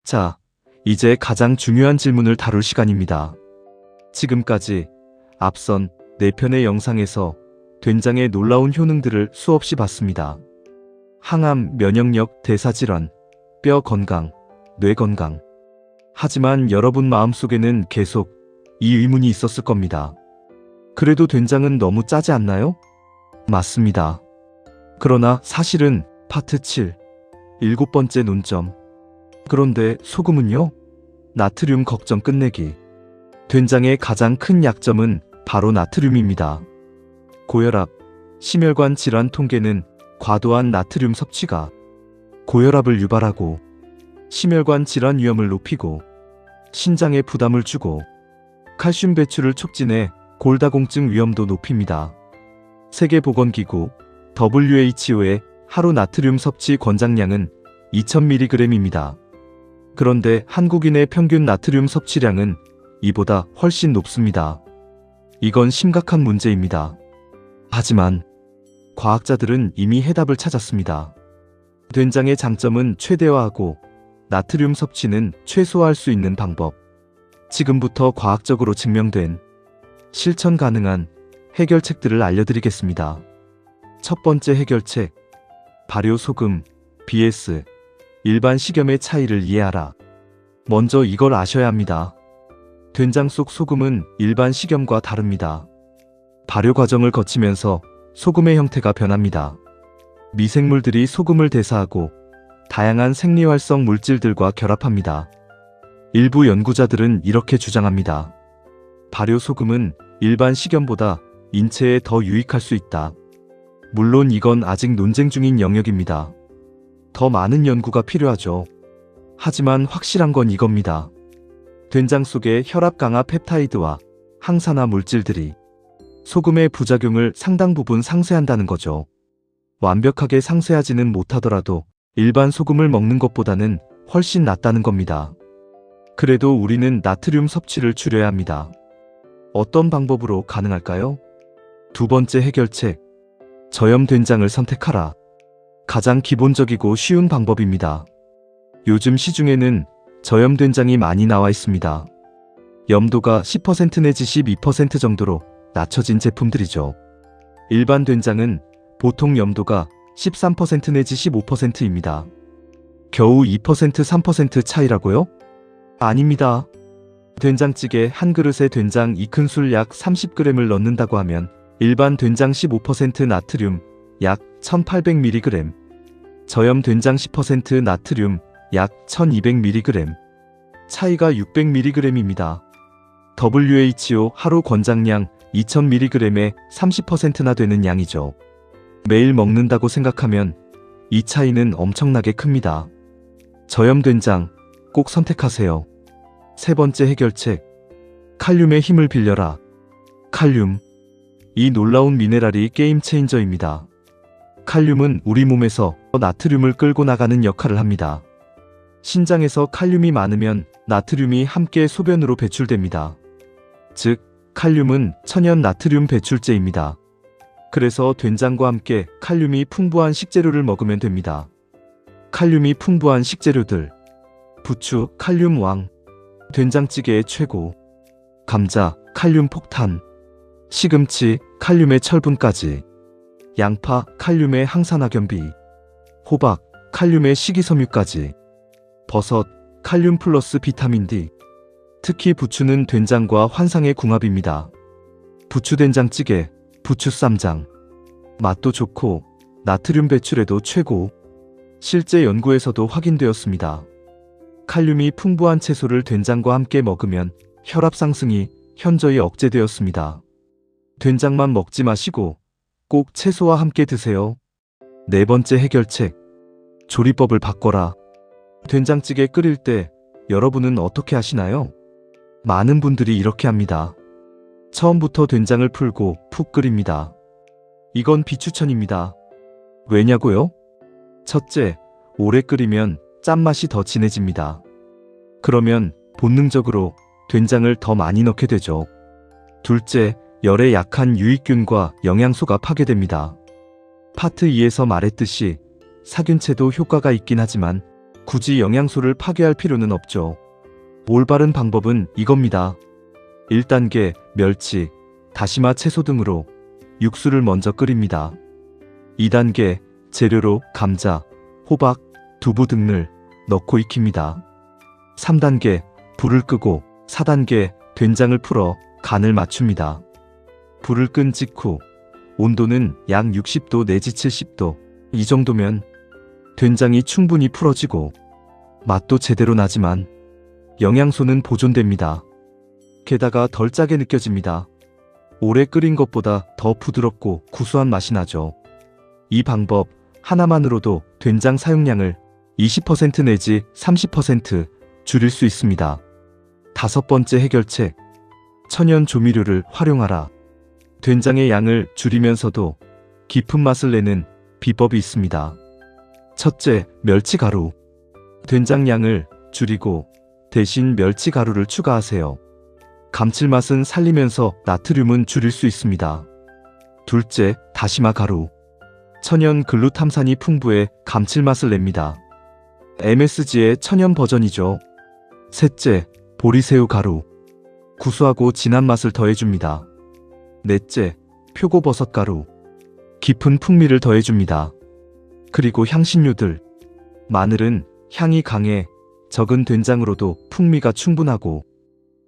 자, 이제 가장 중요한 질문을 다룰 시간입니다. 지금까지 앞선 4편의 영상에서 된장의 놀라운 효능들을 수없이 봤습니다. 항암, 면역력, 대사질환, 뼈 건강, 뇌 건강. 하지만 여러분 마음속에는 계속 이 의문이 있었을 겁니다. 그래도 된장은 너무 짜지 않나요? 맞습니다. 그러나 사실은 파트 7, 7번째 논점. 그런데 소금은요? 나트륨 걱정 끝내기. 된장의 가장 큰 약점은 바로 나트륨입니다. 고혈압, 심혈관 질환 통계는 과도한 나트륨 섭취가 고혈압을 유발하고 심혈관 질환 위험을 높이고 신장에 부담을 주고 칼슘 배출을 촉진해 골다공증 위험도 높입니다. 세계보건기구 WHO의 하루 나트륨 섭취 권장량은 2000mg입니다. 그런데 한국인의 평균 나트륨 섭취량은 이보다 훨씬 높습니다. 이건 심각한 문제입니다. 하지만 과학자들은 이미 해답을 찾았습니다. 된장의 장점은 최대화하고 나트륨 섭취는 최소화할 수 있는 방법. 지금부터 과학적으로 증명된 실천 가능한 해결책들을 알려드리겠습니다. 첫 번째 해결책, 발효 소금, vs 일반 식염의 차이를 이해하라. 먼저 이걸 아셔야 합니다. 된장 속 소금은 일반 식염과 다릅니다. 발효 과정을 거치면서 소금의 형태가 변합니다. 미생물들이 소금을 대사하고 다양한 생리활성 물질들과 결합합니다. 일부 연구자들은 이렇게 주장합니다. 발효 소금은 일반 식염보다 인체에 더 유익할 수 있다. 물론 이건 아직 논쟁 중인 영역입니다. 더 많은 연구가 필요하죠. 하지만 확실한 건 이겁니다. 된장 속의 혈압 강화 펩타이드와 항산화 물질들이 소금의 부작용을 상당 부분 상쇄한다는 거죠. 완벽하게 상쇄하지는 못하더라도 일반 소금을 먹는 것보다는 훨씬 낫다는 겁니다. 그래도 우리는 나트륨 섭취를 줄여야 합니다. 어떤 방법으로 가능할까요? 두 번째 해결책, 저염 된장을 선택하라. 가장 기본적이고 쉬운 방법입니다. 요즘 시중에는 저염 된장이 많이 나와 있습니다. 염도가 10% 내지 12% 정도로 낮춰진 제품들이죠. 일반 된장은 보통 염도가 13% 내지 15%입니다. 겨우 2%, 3% 차이라고요? 아닙니다. 된장찌개 한 그릇에 된장 2큰술 약 30g을 넣는다고 하면 일반 된장 15% 나트륨 약 1800mg, 저염 된장 10% 나트륨 약 1200mg, 차이가 600mg입니다. WHO 하루 권장량 2000mg에 30%나 되는 양이죠. 매일 먹는다고 생각하면 이 차이는 엄청나게 큽니다. 저염 된장 꼭 선택하세요. 세 번째 해결책, 칼륨의 힘을 빌려라. 칼륨, 이 놀라운 미네랄이 게임 체인저입니다. 칼륨은 우리 몸에서 나트륨을 끌고 나가는 역할을 합니다. 신장에서 칼륨이 많으면 나트륨이 함께 소변으로 배출됩니다. 즉, 칼륨은 천연 나트륨 배출제입니다. 그래서 된장과 함께 칼륨이 풍부한 식재료를 먹으면 됩니다. 칼륨이 풍부한 식재료들, 부추, 칼륨 왕, 된장찌개의 최고, 감자, 칼륨 폭탄, 시금치, 칼륨의 철분까지, 양파, 칼륨의 항산화 겸비, 호박, 칼륨의 식이섬유까지, 버섯, 칼륨 플러스 비타민 D. 특히 부추는 된장과 환상의 궁합입니다. 부추 된장찌개, 부추 쌈장. 맛도 좋고 나트륨 배출에도 최고. 실제 연구에서도 확인되었습니다. 칼륨이 풍부한 채소를 된장과 함께 먹으면 혈압 상승이 현저히 억제되었습니다. 된장만 먹지 마시고 꼭 채소와 함께 드세요. 네 번째 해결책, 조리법을 바꿔라. 된장찌개 끓일 때 여러분은 어떻게 하시나요? 많은 분들이 이렇게 합니다. 처음부터 된장을 풀고 푹 끓입니다. 이건 비추천입니다. 왜냐고요? 첫째, 오래 끓이면 짠맛이 더 진해집니다. 그러면 본능적으로 된장을 더 많이 넣게 되죠. 둘째, 열에 약한 유익균과 영양소가 파괴됩니다. 파트 2에서 말했듯이 살균체도 효과가 있긴 하지만 굳이 영양소를 파괴할 필요는 없죠. 올바른 방법은 이겁니다. 1단계 멸치, 다시마 채소 등으로 육수를 먼저 끓입니다. 2단계 재료로 감자, 호박, 두부 등을 넣고 익힙니다. 3단계 불을 끄고 4단계 된장을 풀어 간을 맞춥니다. 불을 끈 직후 온도는 약 60도 내지 70도, 이 정도면 된장이 충분히 풀어지고 맛도 제대로 나지만 영양소는 보존됩니다. 게다가 덜 짜게 느껴집니다. 오래 끓인 것보다 더 부드럽고 구수한 맛이 나죠. 이 방법 하나만으로도 된장 사용량을 20% 내지 30% 줄일 수 있습니다. 5번째 해결책, 천연 조미료를 활용하라. 된장의 양을 줄이면서도 깊은 맛을 내는 비법이 있습니다. 첫째, 멸치가루. 된장 양을 줄이고 대신 멸치가루를 추가하세요. 감칠맛은 살리면서 나트륨은 줄일 수 있습니다. 둘째, 다시마 가루. 천연 글루탐산이 풍부해 감칠맛을 냅니다. MSG의 천연 버전이죠. 셋째, 보리새우 가루. 구수하고 진한 맛을 더해줍니다. 넷째, 표고버섯 가루. 깊은 풍미를 더해줍니다. 그리고 향신료들. 마늘은 향이 강해 적은 된장으로도 풍미가 충분하고,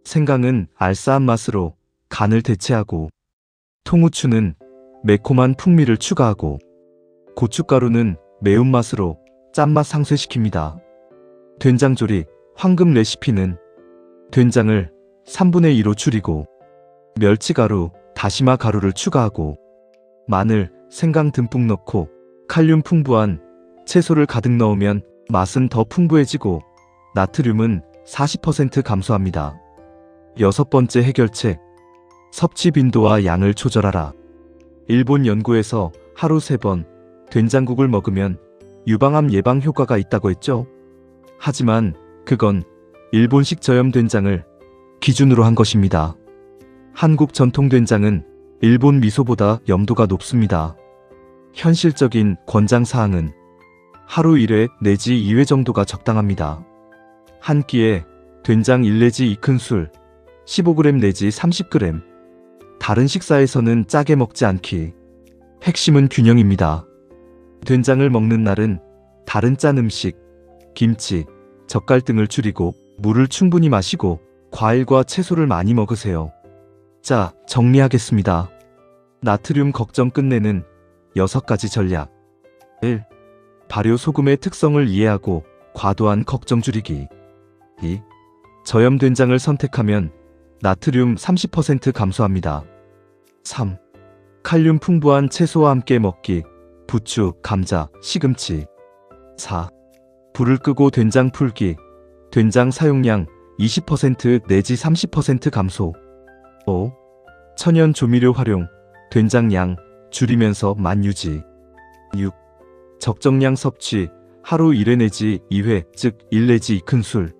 생강은 알싸한 맛으로 간을 대체하고, 통후추는 매콤한 풍미를 추가하고, 고춧가루는 매운맛으로 짠맛 상쇄시킵니다. 된장조리 황금 레시피는 된장을 3분의 2로 줄이고 멸치가루, 다시마 가루를 추가하고 마늘, 생강 듬뿍 넣고 칼륨 풍부한 채소를 가득 넣으면 맛은 더 풍부해지고 나트륨은 40% 감소합니다. 6번째 해결책, 섭취 빈도와 양을 조절하라. 일본 연구에서 하루 3번 된장국을 먹으면 유방암 예방 효과가 있다고 했죠. 하지만 그건 일본식 저염 된장을 기준으로 한 것입니다. 한국 전통 된장은 일본 미소보다 염도가 높습니다. 현실적인 권장사항은 하루 1회 내지 2회 정도가 적당합니다. 한 끼에 된장 1 내지 2큰술, 15g 내지 30g. 다른 식사에서는 짜게 먹지 않기. 핵심은 균형입니다. 된장을 먹는 날은 다른 짠 음식, 김치, 젓갈 등을 줄이고 물을 충분히 마시고 과일과 채소를 많이 먹으세요. 자, 정리하겠습니다. 나트륨 걱정 끝내는 6가지 전략. 1. 발효 소금의 특성을 이해하고 과도한 걱정 줄이기. 2. 저염 된장을 선택하면 나트륨 30% 감소합니다. 3. 칼륨 풍부한 채소와 함께 먹기. 부추, 감자, 시금치. 4. 불을 끄고 된장 풀기. 된장 사용량 20% 내지 30% 감소. 5. 천연 조미료 활용. 된장 양 줄이면서 맛 유지. 6. 적정량 섭취. 하루 1회 내지 2회, 즉 1 내지 2큰술.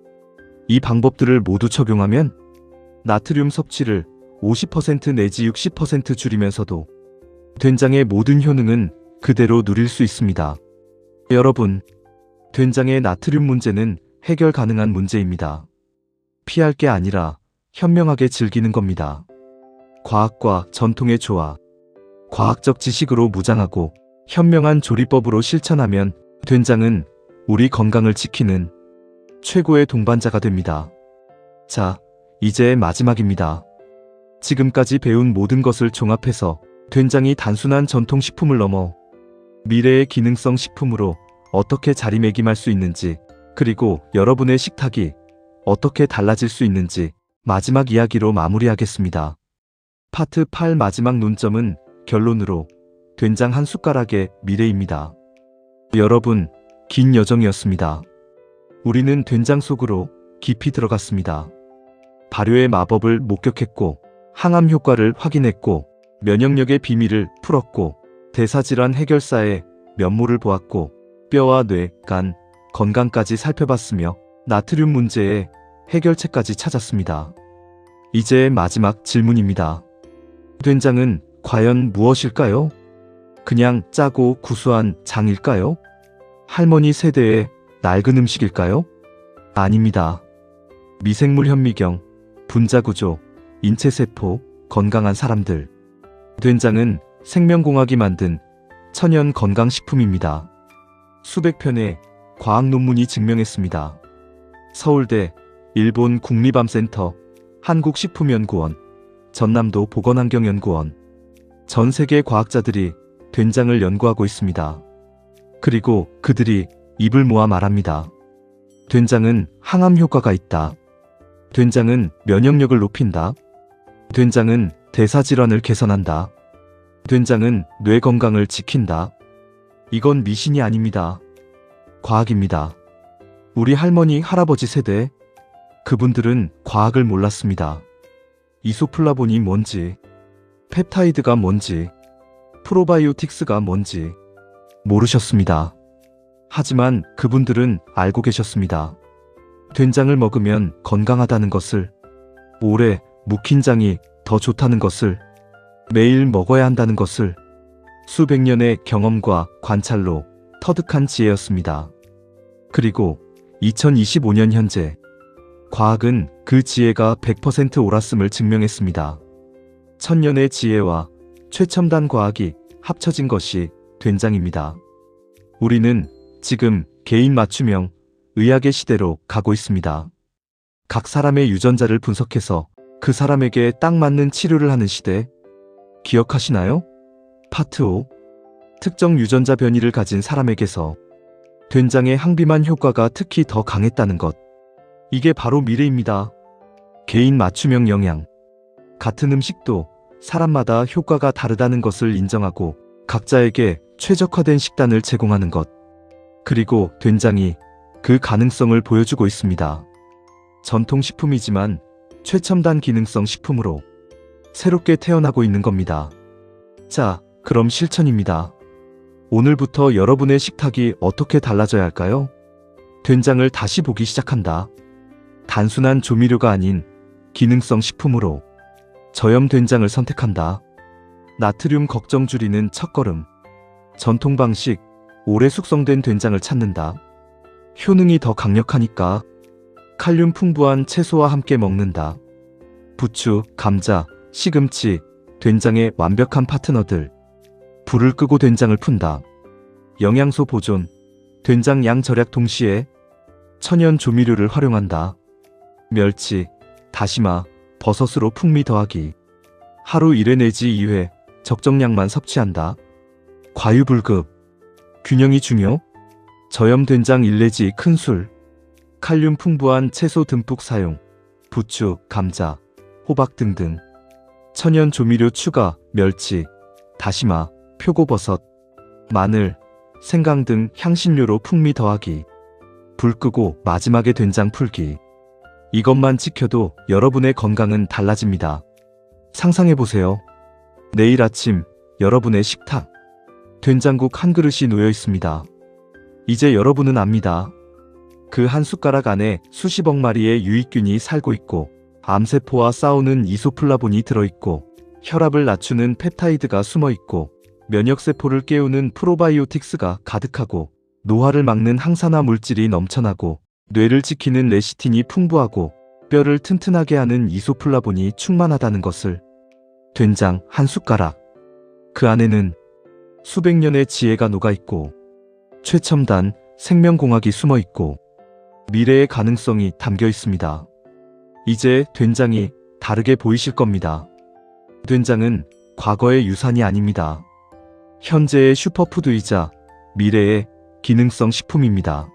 이 방법들을 모두 적용하면 나트륨 섭취를 50% 내지 60% 줄이면서도 된장의 모든 효능은 그대로 누릴 수 있습니다. 여러분, 된장의 나트륨 문제는 해결 가능한 문제입니다. 피할 게 아니라 현명하게 즐기는 겁니다. 과학과 전통의 조화. 과학적 지식으로 무장하고 현명한 조리법으로 실천하면 된장은 우리 건강을 지키는 최고의 동반자가 됩니다. 자, 이제 마지막입니다. 지금까지 배운 모든 것을 종합해서 된장이 단순한 전통식품을 넘어 미래의 기능성 식품으로 어떻게 자리매김할 수 있는지, 그리고 여러분의 식탁이 어떻게 달라질 수 있는지 마지막 이야기로 마무리하겠습니다. 파트 8 마지막 논점은 결론으로 된장 한 숟가락의 미래입니다. 여러분, 긴 여정이었습니다. 우리는 된장 속으로 깊이 들어갔습니다. 발효의 마법을 목격했고, 항암 효과를 확인했고, 면역력의 비밀을 풀었고, 대사질환 해결사의 면모를 보았고, 뼈와 뇌, 간, 건강까지 살펴봤으며 나트륨 문제의 해결책까지 찾았습니다. 이제 마지막 질문입니다. 된장은 과연 무엇일까요? 그냥 짜고 구수한 장일까요? 할머니 세대의 낡은 음식일까요? 아닙니다. 미생물 현미경, 분자구조, 인체세포, 건강한 사람들. 된장은 생명공학이 만든 천연 건강식품입니다. 수백 편의 과학 논문이 증명했습니다. 서울대, 일본 국립암센터, 한국식품연구원, 전남도 보건환경연구원, 전 세계 과학자들이 된장을 연구하고 있습니다. 그리고 그들이 입을 모아 말합니다. 된장은 항암 효과가 있다. 된장은 면역력을 높인다. 된장은 대사질환을 개선한다. 된장은 뇌 건강을 지킨다. 이건 미신이 아닙니다. 과학입니다. 우리 할머니, 할아버지 세대, 그분들은 과학을 몰랐습니다. 이소플라본이 뭔지, 펩타이드가 뭔지, 프로바이오틱스가 뭔지 모르셨습니다. 하지만 그분들은 알고 계셨습니다. 된장을 먹으면 건강하다는 것을, 오래 묵힌 장이 더 좋다는 것을, 매일 먹어야 한다는 것을 수백 년의 경험과 관찰로 터득한 지혜였습니다. 그리고 2025년 현재 과학은 그 지혜가 100% 옳았음을 증명했습니다. 천년의 지혜와 최첨단 과학이 합쳐진 것이 된장입니다. 우리는 지금 개인 맞춤형 의학의 시대로 가고 있습니다. 각 사람의 유전자를 분석해서 그 사람에게 딱 맞는 치료를 하는 시대. 기억하시나요? 파트 5. 특정 유전자 변이를 가진 사람에게서 된장의 항비만 효과가 특히 더 강했다는 것. 이게 바로 미래입니다. 개인 맞춤형 영양. 같은 음식도 사람마다 효과가 다르다는 것을 인정하고 각자에게 최적화된 식단을 제공하는 것. 그리고 된장이 그 가능성을 보여주고 있습니다. 전통식품이지만 최첨단 기능성 식품으로 새롭게 태어나고 있는 겁니다. 자, 그럼 실천입니다. 오늘부터 여러분의 식탁이 어떻게 달라져야 할까요? 된장을 다시 보기 시작한다. 단순한 조미료가 아닌 기능성 식품으로 저염 된장을 선택한다. 나트륨 걱정 줄이는 첫걸음. 전통 방식, 오래 숙성된 된장을 찾는다. 효능이 더 강력하니까 칼륨 풍부한 채소와 함께 먹는다. 부추, 감자, 시금치, 된장의 완벽한 파트너들. 불을 끄고 된장을 푼다. 영양소 보존, 된장 양 절약 동시에 천연 조미료를 활용한다. 멸치, 다시마, 버섯으로 풍미 더하기. 하루 1회 내지 2회 적정량만 섭취한다. 과유불급. 균형이 중요. 저염 된장 1 내지 큰술. 칼륨 풍부한 채소 듬뿍 사용. 부추, 감자, 호박 등등. 천연 조미료 추가, 멸치, 다시마, 표고버섯, 마늘, 생강 등 향신료로 풍미 더하기. 불 끄고 마지막에 된장 풀기. 이것만 지켜도 여러분의 건강은 달라집니다. 상상해보세요. 내일 아침 여러분의 식탁. 된장국 한 그릇이 놓여 있습니다. 이제 여러분은 압니다. 그 한 숟가락 안에 수십억 마리의 유익균이 살고 있고 암세포와 싸우는 이소플라본이 들어있고 혈압을 낮추는 펩타이드가 숨어있고 면역세포를 깨우는 프로바이오틱스가 가득하고 노화를 막는 항산화 물질이 넘쳐나고 뇌를 지키는 레시틴이 풍부하고 뼈를 튼튼하게 하는 이소플라본이 충만하다는 것을. 된장 한 숟가락. 그 안에는 수백 년의 지혜가 녹아있고 최첨단 생명공학이 숨어있고 미래의 가능성이 담겨 있습니다. 이제 된장이 다르게 보이실 겁니다. 된장은 과거의 유산이 아닙니다. 현재의 슈퍼푸드이자 미래의 기능성 식품입니다.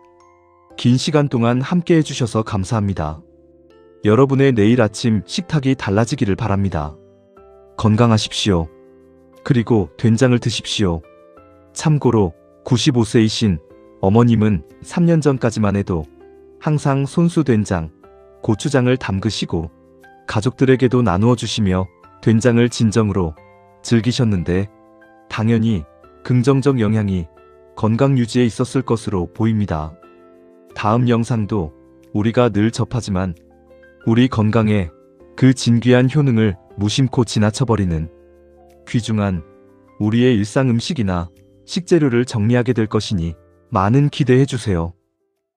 긴 시간 동안 함께 해주셔서 감사합니다. 여러분의 내일 아침 식탁이 달라지기를 바랍니다. 건강하십시오. 그리고 된장을 드십시오. 참고로 95세이신 어머님은 3년 전까지만 해도 항상 손수 된장, 고추장을 담그시고 가족들에게도 나누어 주시며 된장을 진정으로 즐기셨는데 당연히 긍정적 영향이 건강 유지에 있었을 것으로 보입니다. 다음 영상도 우리가 늘 접하지만 우리 건강에 그 진귀한 효능을 무심코 지나쳐버리는 귀중한 우리의 일상 음식이나 식재료를 정리하게 될 것이니 많은 기대해 주세요.